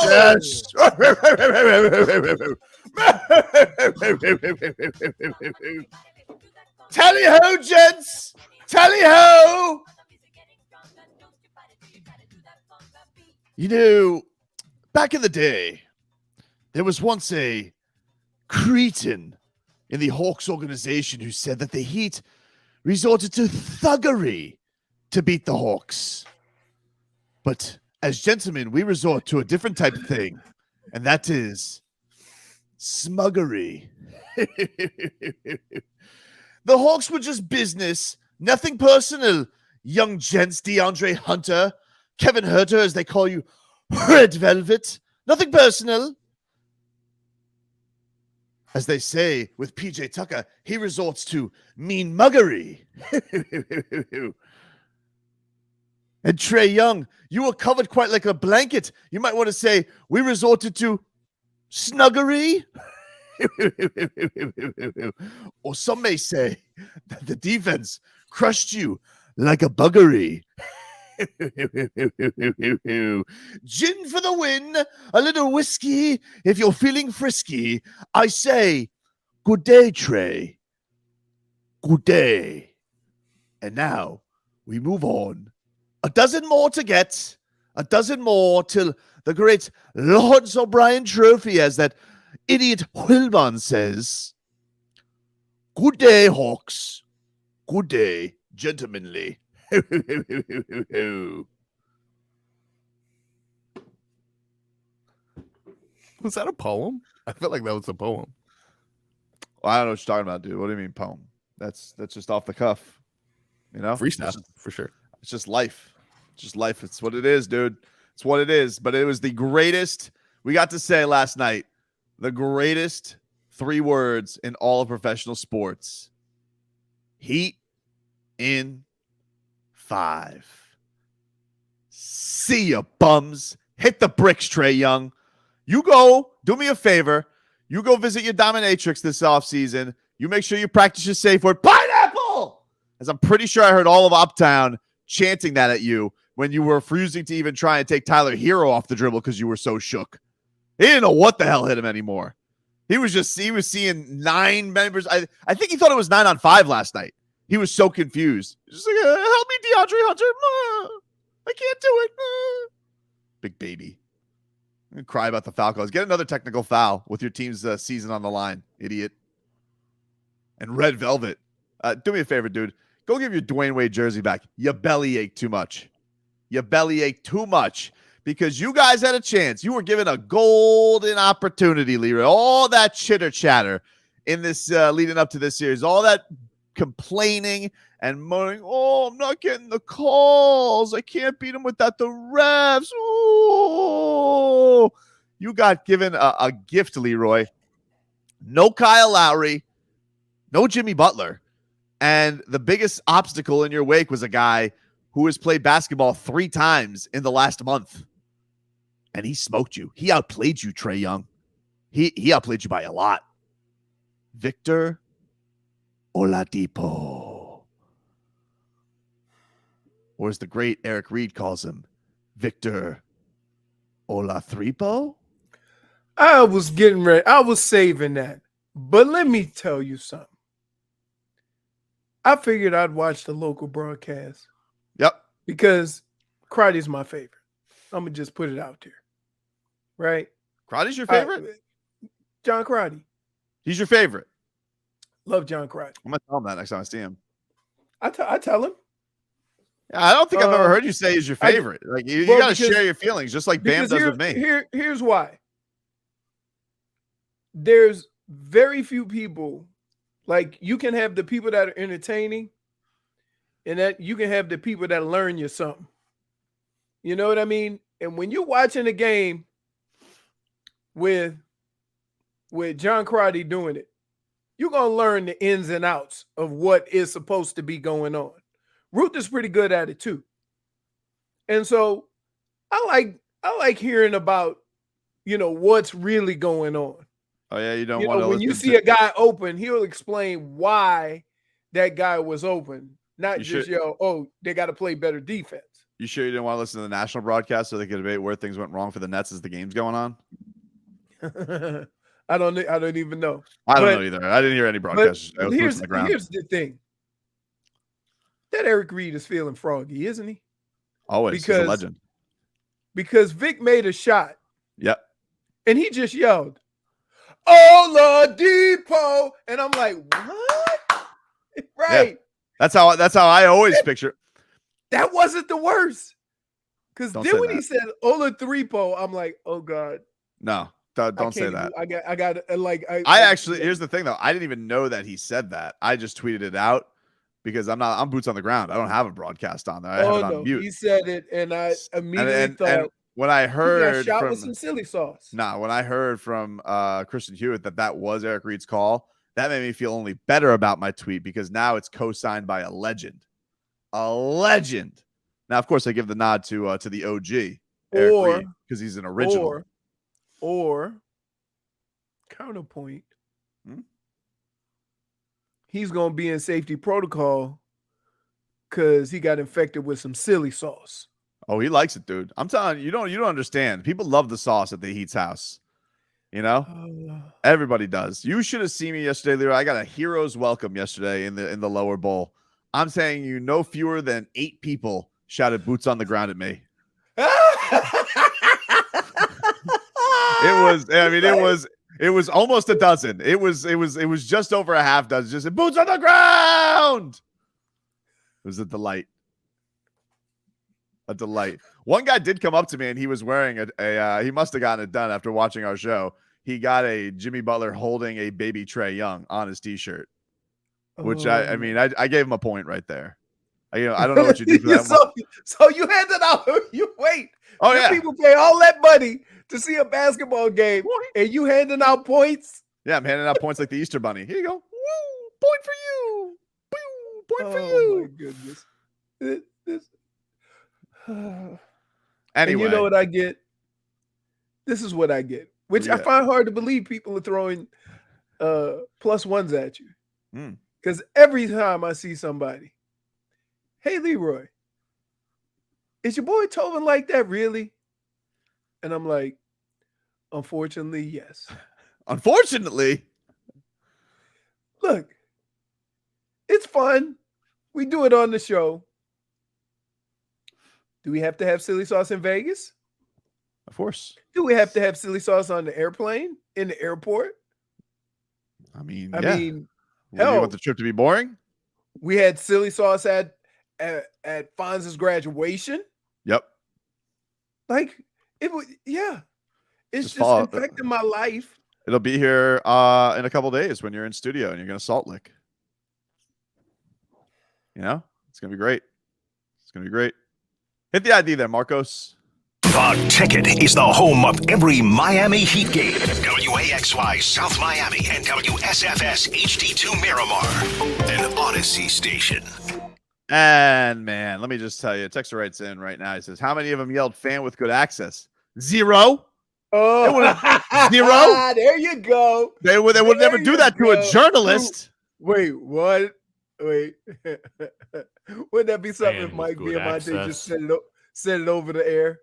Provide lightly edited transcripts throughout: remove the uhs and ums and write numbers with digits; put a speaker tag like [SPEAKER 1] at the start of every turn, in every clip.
[SPEAKER 1] Yes. Tally ho, gents. Tally ho. You know, back in the day, there was once a cretin in the Hawks organization who said that the Heat resorted to thuggery to beat the Hawks. But as gentlemen, we resort to a different type of thing, and that is smuggery. The Hawks were just business, nothing personal, young gents. DeAndre Hunter, Kevin Herter, as they call you, Red Velvet, nothing personal. As they say with PJ Tucker, he resorts to mean muggery. And Trey Young, you were covered quite like a blanket. You might want to say, we resorted to snuggery. Or some may say that the defense crushed you like a buggery. Gin for the win, a little whiskey if you're feeling frisky. I say, good day, Trey. Good day. And now we move on. A dozen more to get. A dozen more till the great Lawrence O'Brien Trophy, as that idiot Wilbon says. Good day, Hawks. Good day, gentlemanly.
[SPEAKER 2] Was that a poem? I felt like that was a poem.
[SPEAKER 1] Well, I don't know what you're talking about, dude. What do you mean poem? That's just off the cuff. You know?
[SPEAKER 2] Freestyle, for sure.
[SPEAKER 1] It's just life. It's just life. It's what it is, dude. It's what it is. But it was the greatest, we got to say last night, the greatest 3 words in all of professional sports. Heat in 5. See ya, bums. Hit the bricks, Trey Young. You go, do me a favor. You go visit your dominatrix this offseason. You make sure you practice your safe word, pineapple! As I'm pretty sure I heard all of Uptown chanting that at you when you were refusing to even try and take Tyler Hero off the dribble because you were so shook. He didn't know what the hell hit him anymore. He was seeing 9 members. I think he thought it was 9 on 5 last night. He was so confused. Just like, help me, DeAndre Hunter. I can't do it. Big baby. I'm gonna cry about the Falcons. Get another technical foul with your team's season on the line, idiot. And Red Velvet. Do me a favor, dude. Go give your Dwayne Wade jersey back. You belly ache too much. You belly ache too much because you guys had a chance. You were given a golden opportunity, Leroy. All that chitter chatter in this leading up to this series, all that complaining and moaning, oh, I'm not getting the calls. I can't beat them without the refs. Oh, you got given a gift, Leroy. No Kyle Lowry, no Jimmy Butler. And the biggest obstacle in your wake was a guy who has played basketball 3 times in the last month. And he smoked you. He outplayed you, Trey Young. He outplayed you by a lot. Victor Oladipo. Or as the great Eric Reed calls him, Victor Olathripo?
[SPEAKER 3] I was getting ready. I was saving that. But let me tell you something. I figured I'd watch the local broadcast.
[SPEAKER 1] Yep.
[SPEAKER 3] Because Crotty's my favorite. I'm going to just put it out there. Right?
[SPEAKER 1] Crotty's your favorite?
[SPEAKER 3] John Crotty.
[SPEAKER 1] He's your favorite?
[SPEAKER 3] Love John Crotty.
[SPEAKER 1] I'm going to tell him that next time I see him.
[SPEAKER 3] I tell him.
[SPEAKER 1] Yeah, I don't think I've ever heard you say he's your favorite. You got to share your feelings, just like Bam does with me.
[SPEAKER 3] Here's why. There's very few people. Like, you can have the people that are entertaining, and that you can have the people that learn you something. You know what I mean? And when you're watching a game with John Crotty doing it, you're going to learn the ins and outs of what is supposed to be going on. Ruth is pretty good at it too. And so I like hearing about, what's really going on.
[SPEAKER 1] Oh, yeah, you don't want to.
[SPEAKER 3] When you see a guy open, he'll explain why that guy was open. Not just, they got to play better defense.
[SPEAKER 1] You sure you didn't want to listen to the national broadcast so they could debate where things went wrong for the Nets as the game's going on?
[SPEAKER 3] I don't even know.
[SPEAKER 1] I don't know either. I didn't hear any broadcasts.
[SPEAKER 3] But here's the thing. That Eric Reed is feeling froggy, isn't he?
[SPEAKER 1] Always. He's a legend.
[SPEAKER 3] Because Vic made a shot.
[SPEAKER 1] Yep.
[SPEAKER 3] And he just yelled, Oladipo. And I'm like, what? Right.
[SPEAKER 1] Yeah. That's how I always picture.
[SPEAKER 3] That wasn't the worst. Because
[SPEAKER 1] Don't
[SPEAKER 3] then
[SPEAKER 1] say
[SPEAKER 3] when
[SPEAKER 1] that.
[SPEAKER 3] he said Oladipo, I'm like, oh God.
[SPEAKER 1] No, don't say that.
[SPEAKER 3] I got like
[SPEAKER 1] here's the thing though. I didn't even know that he said that. I just tweeted it out because I'm boots on the ground. I don't have a broadcast on there. I have it on mute.
[SPEAKER 3] He said it, and I immediately thought.
[SPEAKER 1] And when I heard
[SPEAKER 3] he got shot with some silly sauce.
[SPEAKER 1] When I heard from Christian Hewitt that was Eric Reed's call, that made me feel only better about my tweet because now it's co-signed by a legend. A legend. Now, of course, I give the nod to the OG, Eric Reed, because he's an original.
[SPEAKER 3] Or counterpoint, he's going to be in safety protocol because he got infected with some silly sauce.
[SPEAKER 1] Oh, he likes it, dude. I'm telling you, you don't understand. People love the sauce at the Heat's house. You know, everybody does. You should have seen me yesterday, Leroy. I got a hero's welcome yesterday in the lower bowl. I'm saying no fewer than 8 people shouted boots on the ground at me. It was almost a dozen. It was just over a half dozen. Just said, boots on the ground. It was a delight. A delight. One guy did come up to me and he was wearing he must have gotten it done after watching our show. He got a Jimmy Butler holding a baby Trae Young on his t-shirt, which I gave him a point right there. I don't know what you do for that.
[SPEAKER 3] So you handed out. You wait.
[SPEAKER 1] Oh yeah.
[SPEAKER 3] People pay all that money to see a basketball game, and you handing out points.
[SPEAKER 1] Yeah, I'm handing out points like the Easter Bunny. Here you go. Woo! Point for you. Woo! Point for you.
[SPEAKER 3] Oh my goodness.
[SPEAKER 1] Anyway,
[SPEAKER 3] and you know what I get? This is what I get, which I find hard to believe people are throwing +1s at you. Because every time I see somebody, hey, Leroy, is your boy Tobin like that, really? And I'm like, unfortunately, yes.
[SPEAKER 1] Unfortunately?
[SPEAKER 3] Look, it's fun. We do it on the show. Do we have to have silly sauce in Vegas?
[SPEAKER 1] Of course.
[SPEAKER 3] Do we have to have silly sauce on the airplane, in the airport?
[SPEAKER 1] I mean,
[SPEAKER 3] hell,
[SPEAKER 1] you want the trip to be boring?
[SPEAKER 3] We had silly sauce at Fonz's graduation.
[SPEAKER 1] Yep.
[SPEAKER 3] Like, it was, it's just infecting my life.
[SPEAKER 1] It'll be here in a couple days when you're in studio and you're going to Salt Lick. You know, it's going to be great. It's going to be great. Hit the ID there, Marcos.
[SPEAKER 4] The Ticket is the home of every Miami Heat game. WAXY South Miami and WSFS HD2 Miramar, an Odyssey station.
[SPEAKER 1] And man, let me just tell you, Texter writes in right now. He says, how many of them yelled fan with good access? 0.
[SPEAKER 3] Oh,
[SPEAKER 1] 0.
[SPEAKER 3] There you go.
[SPEAKER 1] They would never do that to a journalist.
[SPEAKER 3] Wait, what? Wait. Wouldn't that be something if Mike Diamante just said it over the air?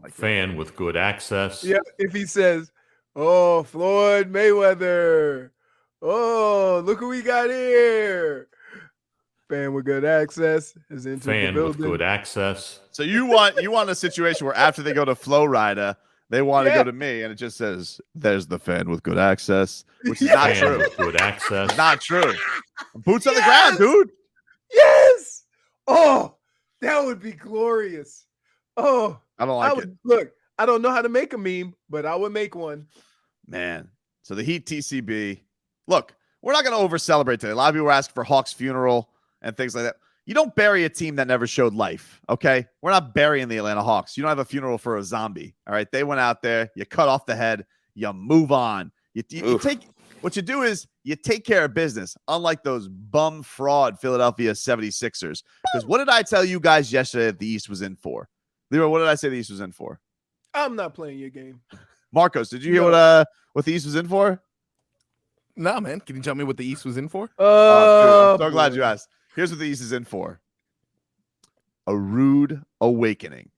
[SPEAKER 5] Fan with good access.
[SPEAKER 3] Yeah, if he says, oh, Floyd Mayweather. Oh, look who we got here. Fan with good access is into
[SPEAKER 5] fan
[SPEAKER 3] the
[SPEAKER 5] with good access.
[SPEAKER 1] So you want a situation where after they go to Flowrider, they want to go to me, and it just says, "There's the fan with good access," which is not true.
[SPEAKER 5] With good access.
[SPEAKER 1] Not true. Boots on the ground, dude.
[SPEAKER 3] Yes. Oh, that would be glorious. Oh,
[SPEAKER 1] I don't like it.
[SPEAKER 3] Look, I don't know how to make a meme, but I would make one.
[SPEAKER 1] Man. So the Heat TCB. Look, we're not going to over celebrate today. A lot of people were asking for Hawks' funeral and things like that. You don't bury a team that never showed life, okay? We're not burying the Atlanta Hawks. You don't have a funeral for a zombie, all right? They went out there, you cut off the head, you move on. You take what you do is you take care of business, unlike those bum fraud Philadelphia 76ers. Because what did I tell you guys yesterday that the East was in for? Leroy, what did I say the East was in for?
[SPEAKER 3] I'm not playing your game.
[SPEAKER 1] Marcos, did you hear what the East was in for?
[SPEAKER 2] Nah, man. Can you tell me what the East was in for?
[SPEAKER 1] Dude, I'm so glad you asked. Here's what the East is in for. a rude awakening.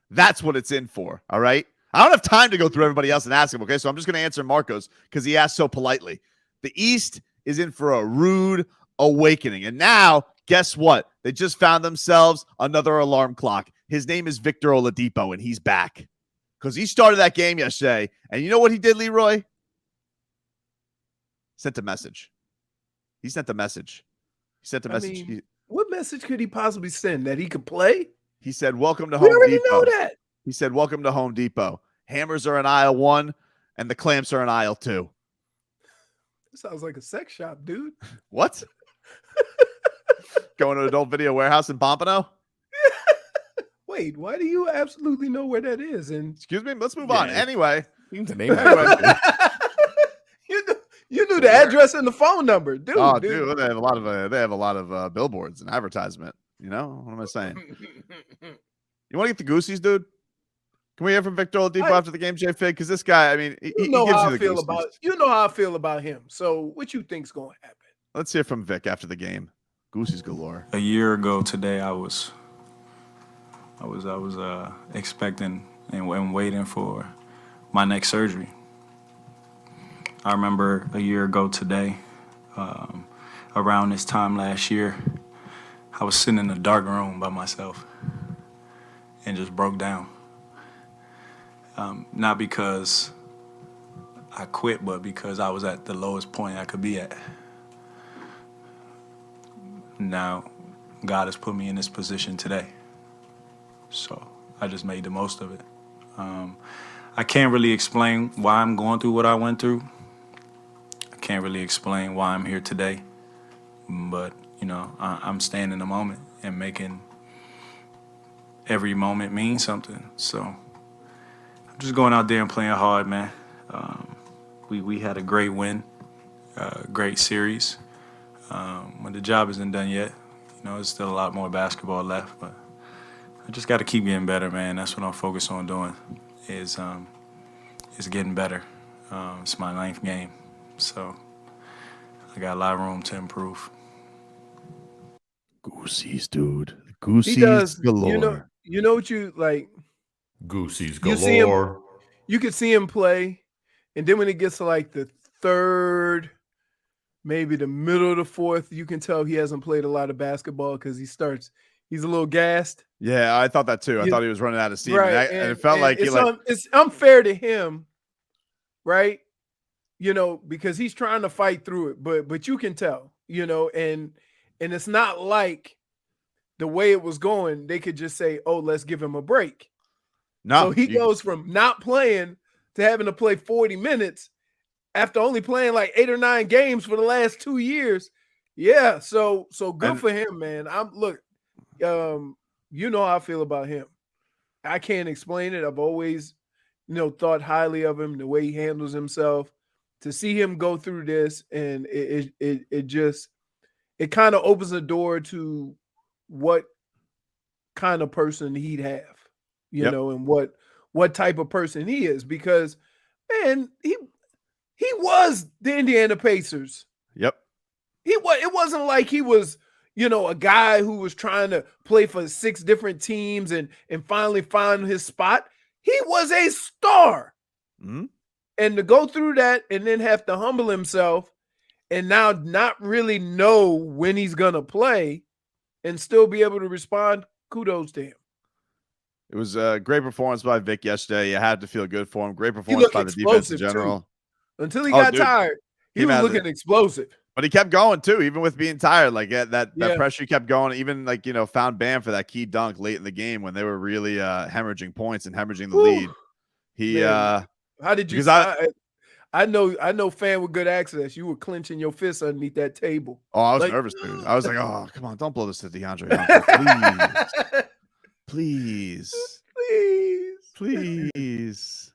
[SPEAKER 1] That's what it's in for, all right? I don't have time to go through everybody else and ask him, okay? So I'm just going to answer Marcos because he asked so politely. The East is in for a rude awakening. And now, guess what? They just found themselves another alarm clock. His name is Victor Oladipo, and he's back because he started that game yesterday. And you know what he did, Leroy? Sent a message. He sent a message. He sent a message.
[SPEAKER 3] mean, what message could he possibly send? That he could play?
[SPEAKER 1] He said, welcome to
[SPEAKER 3] We
[SPEAKER 1] Home
[SPEAKER 3] already
[SPEAKER 1] Depot.
[SPEAKER 3] know that.
[SPEAKER 1] He said, welcome to Home Depot. Hammers are in aisle 1, and the clamps are in aisle 2.
[SPEAKER 3] This sounds like a sex shop, dude.
[SPEAKER 1] What? Going to Adult Video Warehouse in Pompano?
[SPEAKER 3] Wait, why do you absolutely know where that is? And
[SPEAKER 1] Excuse me? Let's move on.
[SPEAKER 2] Yeah.
[SPEAKER 1] Anyway.
[SPEAKER 2] Seems to name it.
[SPEAKER 3] you knew the address and the phone number, dude.
[SPEAKER 1] Oh,
[SPEAKER 3] dude.
[SPEAKER 1] dude, they have a lot of billboards and advertisement. You know what am I saying? You want to get the Goosies, dude? Can we hear from Victor Oladipo after the game, J Fig? Because this guy, I mean,
[SPEAKER 3] You know how I feel
[SPEAKER 1] Goosies.
[SPEAKER 3] about you know how I feel about him. So what you think's gonna happen?
[SPEAKER 1] Let's hear from Vic after the game. Goosies galore.
[SPEAKER 6] A year ago today, I was expecting and waiting for my next surgery. I remember a year ago today, around this time last year, I was sitting in a dark room by myself and just broke down. Not because I quit, but because I was at the lowest point I could be at. Now, God has put me in this position today. So I just made the most of it. I can't really explain why I'm going through what I went through. I can't really explain why I'm here today. But, you know, I'm staying in the moment and making every moment mean something. So I'm just going out there and playing hard, man. We had a great win, great series. When the job isn't done yet, you know, there's still a lot more basketball left, but I just got to keep getting better, man. That's what I'm focused on doing, is getting better. It's my 9th game, so I got a lot of room to improve.
[SPEAKER 1] Goosies, dude.
[SPEAKER 3] He
[SPEAKER 1] Goosies
[SPEAKER 3] does.
[SPEAKER 1] galore.
[SPEAKER 3] You know what you like.
[SPEAKER 5] Goosies
[SPEAKER 3] You see him-
[SPEAKER 5] galore.
[SPEAKER 3] You could see him play, and then when it gets to like the 3rd, maybe the middle of the 4th, you can tell he hasn't played a lot of basketball because he's a little gassed.
[SPEAKER 1] Yeah, I thought that too. I
[SPEAKER 3] You-
[SPEAKER 1] thought he was running out of steam.
[SPEAKER 3] Right.
[SPEAKER 1] And it felt like
[SPEAKER 3] it's unfair to him, right? You know, because he's trying to fight through it, but you can tell, you know, and it's not like the way it was going, they could just say, oh, let's give him a break.
[SPEAKER 1] no.
[SPEAKER 3] So he goes from not playing to having to play 40 minutes after only playing like 8 or 9 games for the last 2 years. Yeah, so good
[SPEAKER 1] And-
[SPEAKER 3] for him, man. You know how I feel about him. I can't explain it. I've always, thought highly of him, the way he handles himself. To see him go through this, and it kind of opens the door to what kind of person he'd have,
[SPEAKER 1] Yep.
[SPEAKER 3] and what type of person he is. Because, man, he was the Indiana Pacers.
[SPEAKER 1] Yep.
[SPEAKER 3] It wasn't like he was, a guy who was trying to play for 6 different teams and finally find his spot. He was a star.
[SPEAKER 1] Mm-hmm.
[SPEAKER 3] And to go through that and then have to humble himself and now not really know when he's going to play and still be able to respond, kudos to him.
[SPEAKER 1] It was a great performance by Vic yesterday. You had to feel good for him. Great
[SPEAKER 3] He
[SPEAKER 1] performance
[SPEAKER 3] looked
[SPEAKER 1] by the defense in
[SPEAKER 3] explosive, too.
[SPEAKER 1] general.
[SPEAKER 3] Until he
[SPEAKER 1] Oh,
[SPEAKER 3] got
[SPEAKER 1] dude.
[SPEAKER 3] tired, he
[SPEAKER 1] Came
[SPEAKER 3] was
[SPEAKER 1] out of
[SPEAKER 3] looking explosive.
[SPEAKER 1] But he kept going too, even with being tired. Like that
[SPEAKER 3] Yeah.
[SPEAKER 1] pressure kept going. Even found Bam for that key dunk late in the game when they were really hemorrhaging points and hemorrhaging the
[SPEAKER 3] Whew.
[SPEAKER 1] lead. He
[SPEAKER 3] Man. How did you?
[SPEAKER 1] Because
[SPEAKER 3] I know, fan with good access. You were clenching your fists underneath that table.
[SPEAKER 1] I was
[SPEAKER 3] Like-
[SPEAKER 1] nervous, dude. I was like, oh, come on, don't blow this to DeAndre Hunter, please. Please.
[SPEAKER 3] Please.
[SPEAKER 1] Please.